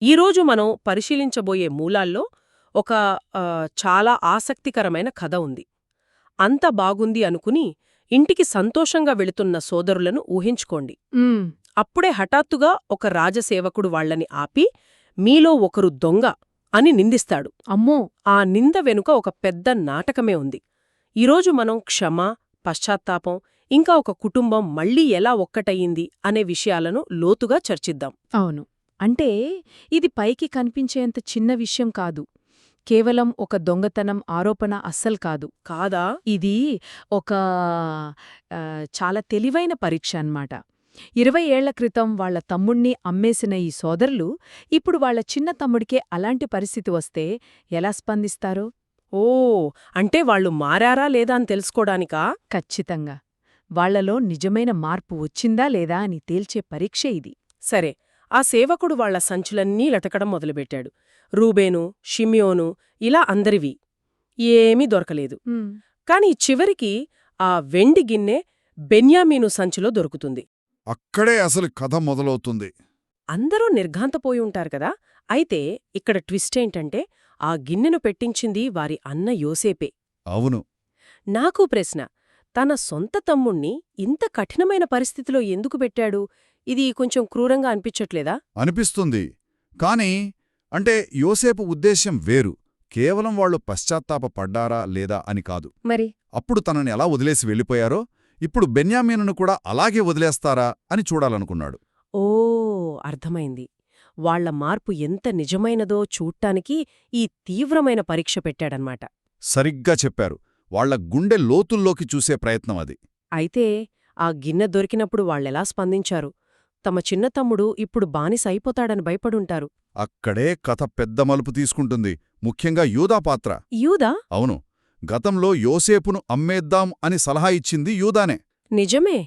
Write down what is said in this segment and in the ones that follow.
ఈరోజు మనం పరిశీలించబోయే మూలాల్లో ఒక చాలా ఆసక్తికరమైన కథ ఉంది. అంత బాగుంది అనుకుని ఇంటికి సంతోషంగా వెళుతున్న సోదరులను ఊహించుకోండి. ఉమ్, అప్పుడే హఠాత్తుగా ఒక రాజసేవకుడు వాళ్లని ఆపి, మీలో ఒకరు దొంగ అని నిందిస్తాడు. అమ్మో. ఆ నింద వెనుక ఒక పెద్ద నాటకమే ఉంది. ఈరోజు మనం క్షమ, పశ్చాత్తాపం, ఇంకా ఒక కుటుంబం మళ్లీ ఎలా ఒక్కటయ్యింది అనే విషయాలను లోతుగా చర్చిద్దాం. అవును. అంటే ఇది పైకి కనిపించేంత చిన్న విషయం కాదు. కేవలం ఒక దొంగతనం ఆరోపణ అస్సలు కాదు. కాదా? ఇది ఒక చాలా తెలివైన పరీక్ష అన్నమాట. 20 ఏళ్ల క్రితం వాళ్ల తమ్ముణ్ణి అమ్మేసిన ఈ సోదరులు ఇప్పుడు వాళ్ల చిన్న తమ్ముడికే అలాంటి పరిస్థితి వస్తే ఎలా స్పందిస్తారో? ఓ, అంటే వాళ్ళు మారారా లేదా అని తెలుసుకోడానికా? ఖచ్చితంగా. వాళ్లలో నిజమైన మార్పు వచ్చిందా లేదా అని తేల్చే పరీక్ష ఇది. సరే, ఆ సేవకుడు వాళ్ల సంచులన్నీ లతకడం మొదలుపెట్టాడు. రూబేను, షిమ్యోను, ఇలా అందరివి. ఏమీ దొరకలేదు. కాని చివరికి ఆ వెండి గిన్నె బెన్యామీను సంచిలో దొరుకుతుంది. అక్కడే అసలు కథ మొదలవుతుంది. అందరూ నిర్ఘాంతపోయి ఉంటారు కదా. అయితే ఇక్కడ ట్విస్టేంటంటే ఆ గిన్నెను పెట్టించింది వారి అన్న యోసేపే. అవును. నాకూ ప్రశ్న, తన సొంత తమ్ముణ్ణి ఇంత కఠినమైన పరిస్థితిలో ఎందుకు పెట్టాడు? ఇది కొంచెం క్రూరంగా అనిపించట్లేదా? అనిపిస్తుంది. కాని అంటే యోసేపు ఉద్దేశ్యం వేరు. కేవలం వాళ్లు పశ్చాత్తాపపడ్డారా లేదా అని కాదు. మరి అప్పుడు తనని ఎలా వదిలేసి వెళ్ళిపోయారో ఇప్పుడు బెన్యామీనును కూడా అలాగే వదిలేస్తారా అని చూడాలనుకున్నాడు. ఓ, అర్థమైంది. వాళ్ల మార్పు ఎంత నిజమైనదో చూడ్డానికి ఈ తీవ్రమైన పరీక్ష పెట్టాడన్మాట. సరిగ్గా చెప్పారు. వాళ్ల గుండె లోతుల్లోకి చూసే ప్రయత్నం అది. అయితే ఆ గిన్నె దొరికినప్పుడు వాళ్లెలా స్పందించారు? తమ చిన్న తమ్ముడు ఇప్పుడు బానిస అయిపోతాడని భయపడుంటారు. అక్కడే కథ పెద్ద మలుపు తీసుకుంటుంది. ముఖ్యంగా యూదా పాత్ర. యూదా? అవును. గతంలో యోసేపును అమ్మేద్దాం అని సలహా ఇచ్చింది యూదానే. నిజమే.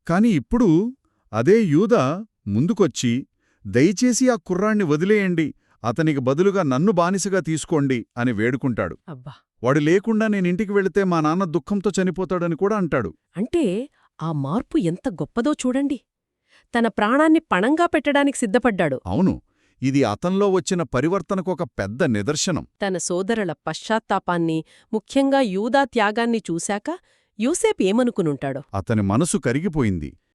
కాని ఇప్పుడు అదే యూదా ముందుకొచ్చి, దయచేసి ఆ కుర్రాణ్ణి వదిలేయండి, అతనికి బదులుగా నన్ను బానిసగా తీసుకోండి అని వేడుకుంటాడు. అబ్బా! వాడు లేకుండా నేనింటికి వెళితే మా నాన్న దుఃఖంతో చనిపోతాడని కూడా అంటాడు. అంటే ఆ మార్పు ఎంత గొప్పదో చూడండి. తన ప్రాణాన్ని పణంగా పెట్టడానికి సిద్ధపడ్డాడు. అవును. ఇది అతన్లో వచ్చిన పరివర్తనకొక పెద్ద నిదర్శనం. తన సోదరుల పశ్చాత్తాపాన్ని, ముఖ్యంగా యూదా త్యాగాన్ని చూశాక యోసేపు ఏమనుకునుంటాడో? అతని మనసు కరిగిపోయింది.